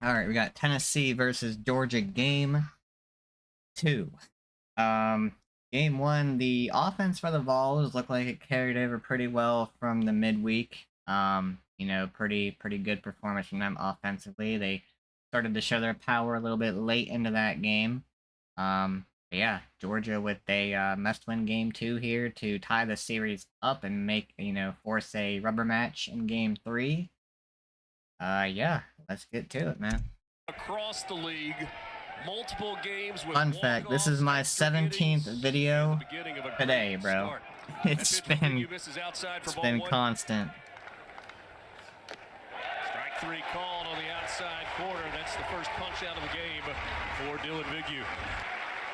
Alright, we got Tennessee versus Georgia game 2. Game 1, the offense for the Vols looked like it carried over pretty well from the midweek. Pretty good performance from them offensively. They started to show their power a little bit late into that game. Yeah, Georgia with a must-win game 2 here to tie the series up and force a rubber match in game 3. Yeah, let's get to it, man. Across the league, multiple games with Fun fact, this is my 17th video today, bro. It's been constant. Strike 3 called on the outside corner. That's the first punch out of the game for Dylan Vignew.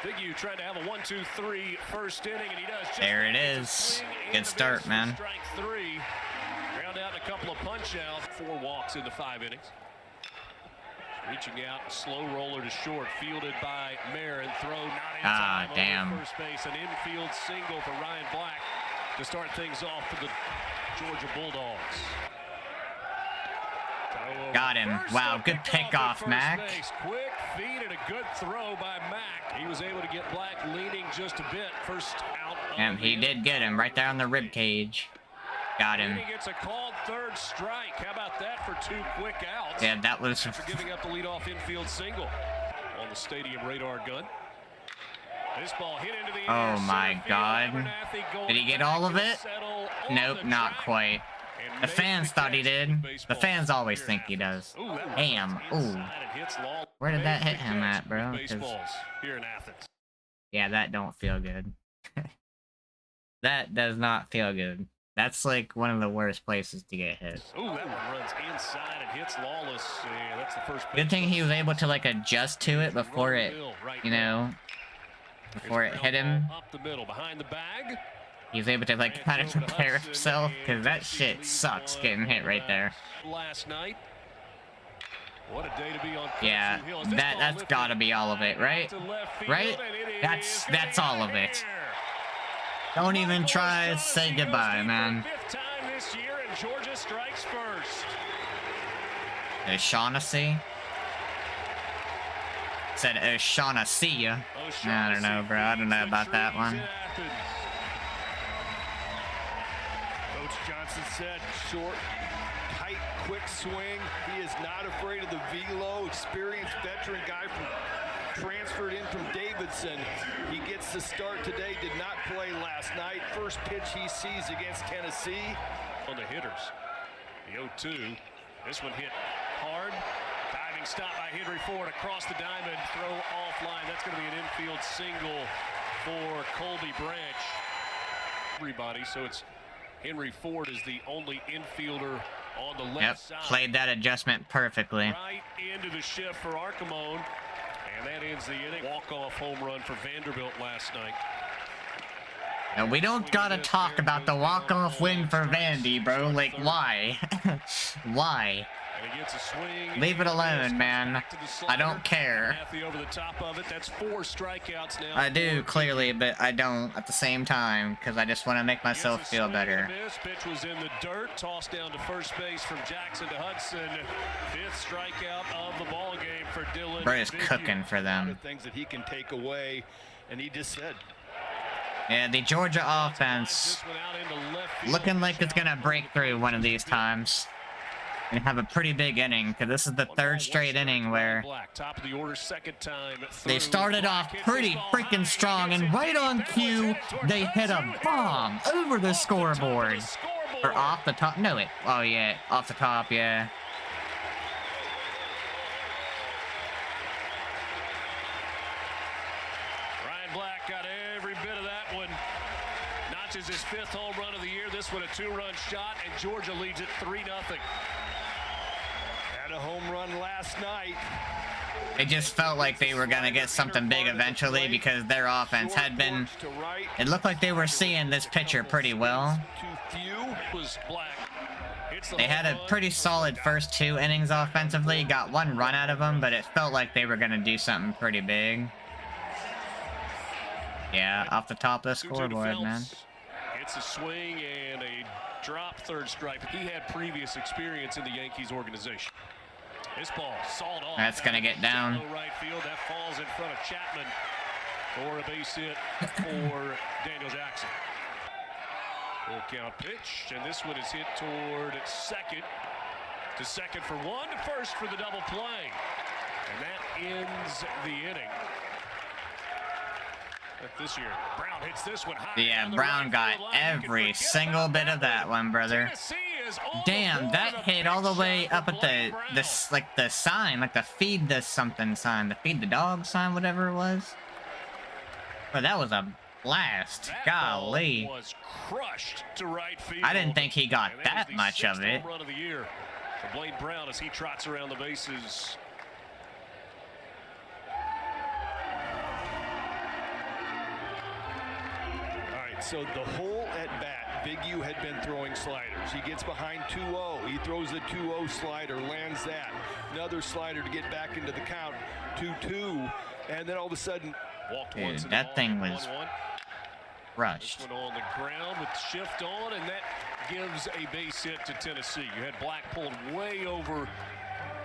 Vignew trying to have a 1-2-3 first inning, and he does just there it is. Good start, man. Strike 3. Ground out in a couple of punch outs. 4 walks in the 5 innings. Reaching out, slow roller to short, fielded by Marin. Throw not in time damn. First base, an infield single for Ryan Black to start things off for the Georgia Bulldogs. Got him. Wow, good pickoff, Mac. Quick feed and a good throw by Mac. He was able to get Black leaning just a bit. First out. And he did get him right there on the rib cage. Got him. He gets a called third strike. How about that for 2 quick outs? Yeah, that was. After giving up the leadoff infield single on the stadium radar gun. This ball hit into the oh my God! Did he get all of it? Nope, not quite. The fans thought he did. The fans always think he does. Damn. Ooh. Where did that hit him at, bro? Yeah, that don't feel good. That does not feel good. That's like one of the worst places to get hit. Ooh, that one runs inside and hits Lawless. Yeah, that's the first. Good thing he was able to like adjust to it before it, before it hit him. Up the middle, behind the bag. He was able to like kind of prepare himself, because that shit sucks getting hit right there. Last night. What a day to be on. Yeah, that's gotta be all of it, right? Right? That's all of it. Don't even try to say goodbye, man. Fifth time this year, and Georgia strikes first. O'Shaughnessy? Said O'Shaughnessy. I don't know, bro. I don't know about that one. Coach Johnson said short, tight, quick swing. He is not afraid of the velo. Experienced veteran guy transferred in from Davidson. He gets the start today, did not play last night. First pitch he sees against Tennessee. On the hitters, the 0-2. This one hit hard. Diving stop by Henry Ford across the diamond. Throw offline. That's going to be an infield single for Colby Branch. Everybody, so it's Henry Ford is the only infielder on the left side. Played that adjustment perfectly. Right into the shift for Archimon. And that ends the inning. Walk-off home run for Vanderbilt last night. And we don't gotta talk about the walk-off win for Vandy, bro. Like, why? Why? Leave it alone, man. I don't care. I do, clearly, but I don't at the same time, because I just want to make myself feel better. This pitch was in the dirt, tossed down to first base from Jackson to Hudson. 5th strikeout of the ball game for Dylan. Bro is cooking for them. Things that he can take away, and he just said. Yeah, the Georgia offense looking like it's gonna break through one of these times. And have a pretty big inning, because this is the 3rd straight inning where they started off pretty freaking strong, and right on cue, they hit a bomb over the scoreboard. Or off the top. No, oh yeah, off the top, yeah. Ryan Black got every bit of that one. Notches his 5th home run of the year. This one a 2-run shot, and Georgia leads it 3-0. A home run last night. It just felt like they were gonna get something big eventually, because their offense had been. It looked like they were seeing this pitcher pretty well. They had a pretty solid first 2 innings offensively, got 1 run out of them, but it felt like they were gonna do something pretty big. Yeah, off the top of the scoreboard, man. It's a swing and a drop 3rd strike. He had previous experience in the Yankees organization. This ball sawed off. That's gonna get down. Shallow right field. That falls in front of Chapman for a base hit for Daniel Jackson. Full count pitch, and this one is hit toward second. To second for one, to first for the double play. And that ends the inning. But this year, Brown hits this one high. Yeah, down the Brown right got field line. You can every forget single about bit of that one, brother. Tennessee is on Damn, the that board. hit A all the big way shot up for at Blake the Brown. like the sign, like the feed this something sign, the feed the dog sign, whatever it was. But that was a blast. That Golly. ball was crushed to right field. I didn't think he got And that was the much of 6th it. home run of the year for Blake Brown as he trots around the bases. So the whole at bat, Big U had been throwing sliders. He gets behind 2-0. He throws a 2-0 slider, lands that. Another slider to get back into the count, 2-2. And then all of a sudden, Walked Dude, once in that the thing ball, was 1-1. rushed. This one on the ground with shift on, and that gives a base hit to Tennessee. You had Black pulled way over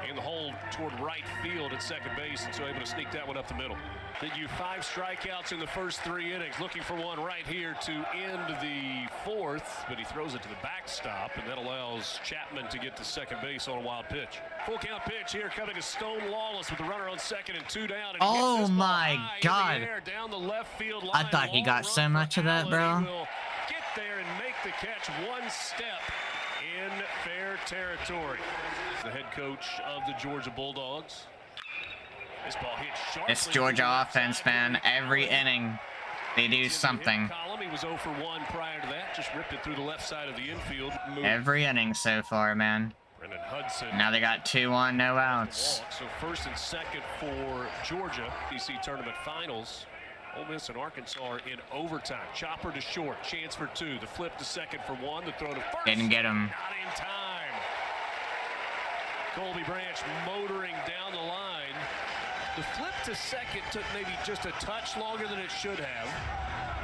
in the hole toward right field at second base, and so able to sneak that one up the middle. Did you 5 strikeouts in the first 3 innings, looking for one right here to end the 4th, but he throws it to the backstop, and that allows Chapman to get to second base on a wild pitch. Full count pitch here coming to Stone Lawless with the runner on second and 2 down. And Oh hits this ball my high in God. the air down the left field line. I thought he Long got run so for much of that, Allen. bro. He will get there and make the catch one step in fair territory. The head coach of the Georgia Bulldogs. This ball hit sharply. This Georgia offense, man, every inning they do something. Column. He was 0 for 1 prior to that. Just ripped it through the left side of the infield. Move. Every inning so far, man. Brendan Hudson. Now they got 2-1, no outs. Walk. So first and second for Georgia. DC Tournament Finals. Ole Miss and Arkansas are in overtime. Chopper to short. Chance for 2. The flip to second for 1. The throw to first. Didn't get him. Not in time. Colby Branch motoring down the line. The flip to second took maybe just a touch longer than it should have.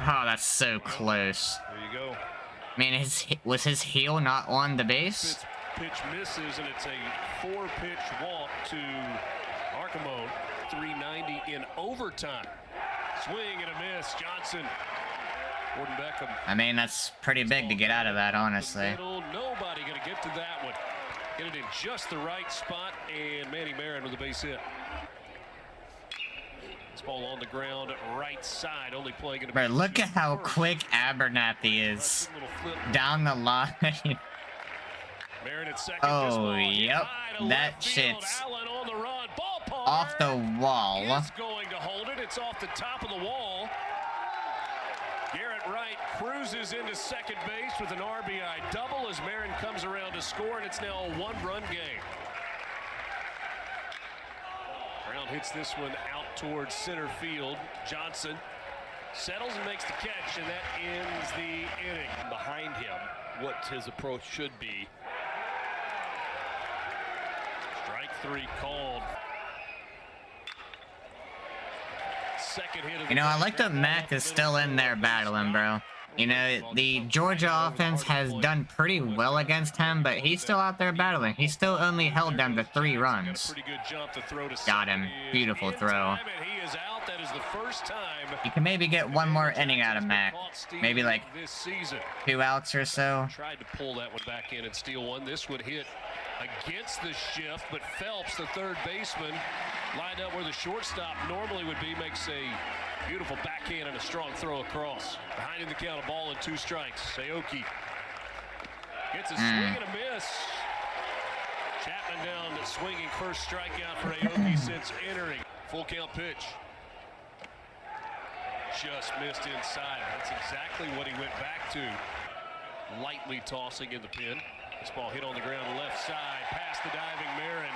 Oh, that's so close. there you go. I mean, was his heel not on the base? This pitch misses, and it's a 4-pitch walk to Archimon. 390 in overtime. Swing and a miss. Johnson. Gordon Beckham. I mean, that's pretty big to get out of that, honestly. Middle. Nobody going to get to that one. Get it in just the right spot, and Manny Marin with a base hit. This ball on the ground, right side, only playing in a Bro, look at how quick Abernathy is down the line. Marin at second. Oh, yep. That shit's Allen on the run. Ballpark off the wall. is going to hold it. It's off the top of the wall. Garrett Wright cruises into second base with an RBI double as Marin comes around to score, and it's now a 1-run game. Brown hits this one out towards center field. Johnson settles and makes the catch, and that ends the inning. Behind him, what his approach should be. Strike 3 called. Second hit of the You know, I game. like that Mac is still in there battling, bro. You know, the Georgia offense has done pretty well against him, but he's still out there battling. He's still only held them to 3 runs. Pretty good jump to throw to Got him. second. Beautiful In throw. time, and he is out. That is the first time You can maybe get one more inning out of Mac. Maybe like this season. 2 outs or so. Tried to pull that one back in and steal one. This would hit against the shift, but Phelps, the third baseman, lined up where the shortstop normally would be, makes a beautiful backhand and a strong throw across. Behind in the count, a ball and 2 strikes. Aoki gets a swing and a miss. Chapman down to swinging first strikeout for Aoki since entering. Full count pitch. Just missed inside. That's exactly what he went back to. Lightly tossing in the pin. This ball hit on the ground left side, past the diving Marin.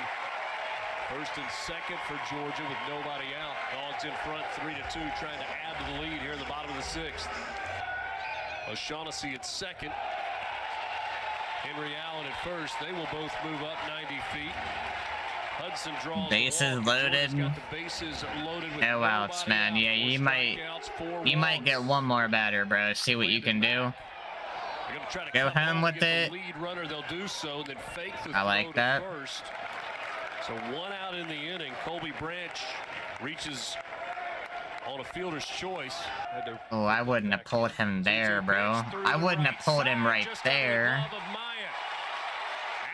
First and second for Georgia with nobody out. Dogs in front, 3-2, trying to add to the lead here in the bottom of the 6th. O'Shaughnessy at second. Henry Allen at first. They will both move up 90 feet. Hudson draws. Bases loaded. Got the bases loaded with No outs, man. nobody Yeah, out. you 4 might strikeouts, 4 might get walks. one more batter, bro. See what you can do. They're gonna try to Go cut home down, with get it. the lead runner. They'll do so, and then fake the I throw like to that. first. So 1 out in the inning. Colby Branch reaches on a fielder's choice. Oh, I wouldn't have pulled him there, bro. I wouldn't have pulled him right there.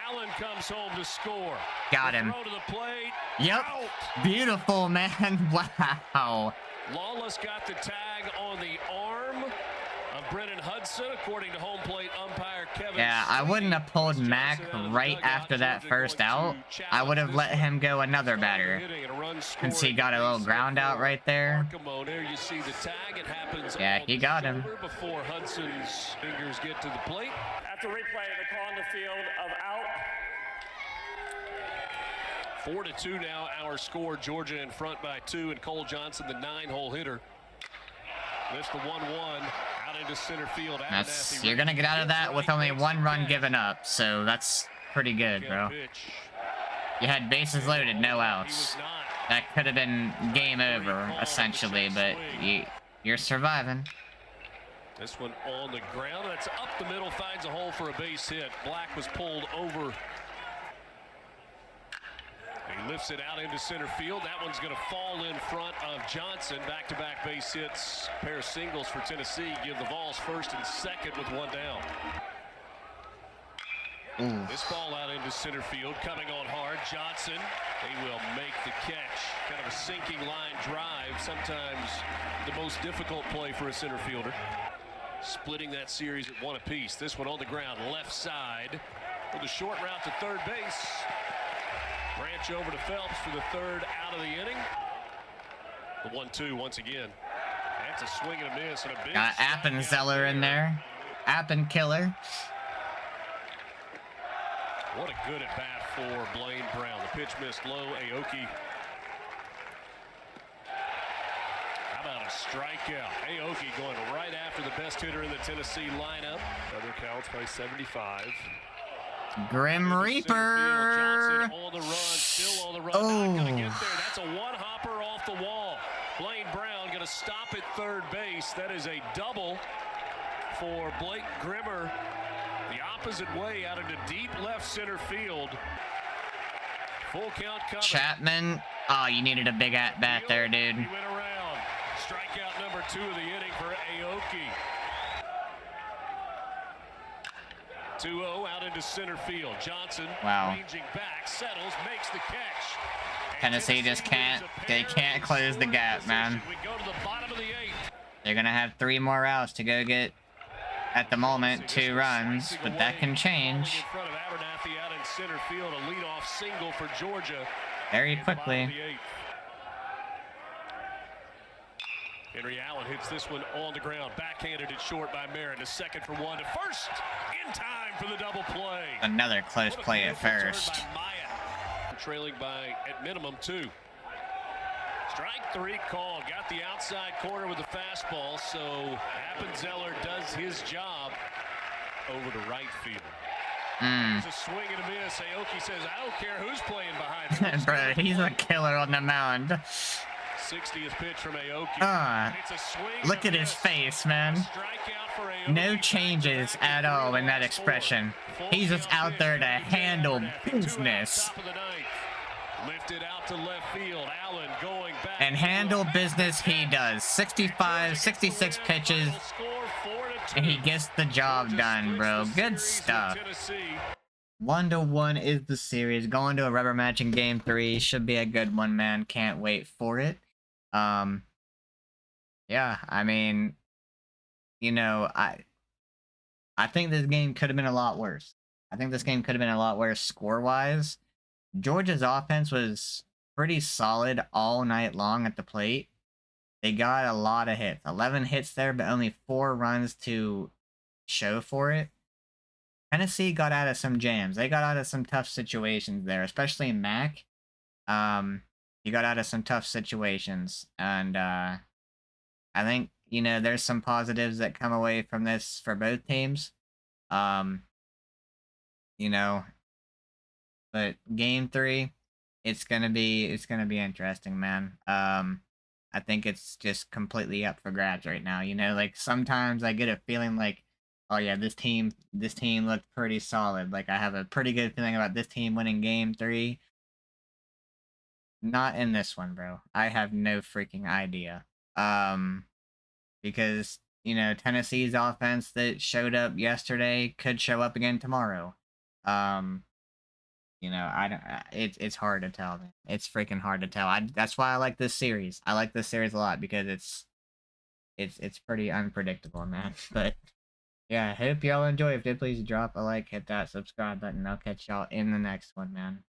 Allen comes home to score. Got him. Throw to the plate. Yep. Out. Beautiful, man. Wow. Lawless got the tag on the arm of Brennan Hudson, according to home plate umpire Kevin. Yeah, I wouldn't have pulled Johnson Mac right after that first out. I would have let him go another batter. Since he got a little ground out right there. You see the tag. It happens. Yeah, he got him. Before Hudson's fingers get to the plate. After replay, the call on the field of out. 4-2 now, our score. Georgia in front by 2, and Cole Johnson, the 9-hole hitter. Lifts the 1-1 out into center field. That's, you're gonna get out of that with only 1 run given up, so that's pretty good, bro. You had bases loaded, no outs. That could have been game over, essentially, but you're surviving. This one on the ground. That's up the middle, finds a hole for a base hit. Black was pulled over. He lifts it out into center field. That one's going to fall in front of Johnson. Back-to-back base hits, pair of singles for Tennessee. Give the Vols first and second with 1 down. Ooh. This ball out into center field, coming on hard. Johnson, they will make the catch. Kind of a sinking line drive. Sometimes the most difficult play for a center fielder. Splitting that series at 1 apiece. This one on the ground, left side. With a short route to third base. Branch over to Phelps for the 3rd out of the inning. The 1-2 once again. That's a swing and a miss and a big Got Appenzeller in there. Appen killer. What a good at bat for Blaine Brown. The pitch missed low. Aoki. How about a strikeout? Aoki going right after the best hitter in the Tennessee lineup. Other counts by 75. Grim Reaper. Johnson on the run, still on the run. Oh. Not gonna get there. That's a one-hopper off the wall. Blaine Brown gonna stop at third base. That is a double for Blake Grimmer. The opposite way out into deep left center field. Full count coming. Chapman. Oh, you needed a big at-bat there, dude. He went around. Strikeout number 2 of the inning for Aoki. 2-0 out into center field. Johnson ranging back, settles, makes the catch. Tennessee just can't, they can't close the gap, man. We go to the bottom of the 8th. They're gonna have 3 more outs to go get, at the moment, 2 runs, but that can change In front of Abernathy out in center field, a leadoff single for Georgia. very quickly. Henry Allen hits this one on the ground. Backhanded it short by Marin. To second for 1. To first in time for the double play. Another close play at first. By Maya. Trailing by, at minimum, 2. Strike 3 called. Got the outside corner with the fastball. So Appenzeller does his job over to right field. It's a swing and a miss. Aoki says, I don't care who's playing behind me. Bro, he's a killer on the mound. 60th pitch from Aoki. It's a swing Look and at a his miss. face, man. Strikeout for Aoki. No changes at all in that expression. He's just out there to handle business. Top of the 9th. Lifted out to left field. Allen going back. And handle business he does. 65, 66 pitches, and he gets the job done, bro. Good stuff. 1-1 is the series. Going to a rubber match in game 3. Should be a good one, man. Can't wait for it. Yeah, I mean, you know, I think this game could have been a lot worse. I think this game could have been a lot worse score-wise. Georgia's offense was pretty solid all night long at the plate. They got a lot of hits. 11 hits there, but only 4 runs to show for it. Tennessee got out of some jams. They got out of some tough situations there, especially Mac. He got out of some tough situations. And I think, you know, there's some positives that come away from this for both teams. You know, but game 3, it's gonna be interesting, man. I think it's just completely up for grabs right now. You know, like sometimes I get a feeling like, oh yeah, this team looked pretty solid. Like I have a pretty good feeling about this team winning game 3. Not in this one, bro. I have no freaking idea. Because, you know, Tennessee's offense that showed up yesterday could show up again tomorrow. You know, I don't. It's hard to tell, man. It's freaking hard to tell. That's why I like this series. I like this series a lot because it's pretty unpredictable, man. But yeah, I hope y'all enjoy. If you did, please drop a like, hit that subscribe button. I'll catch y'all in the next one, man.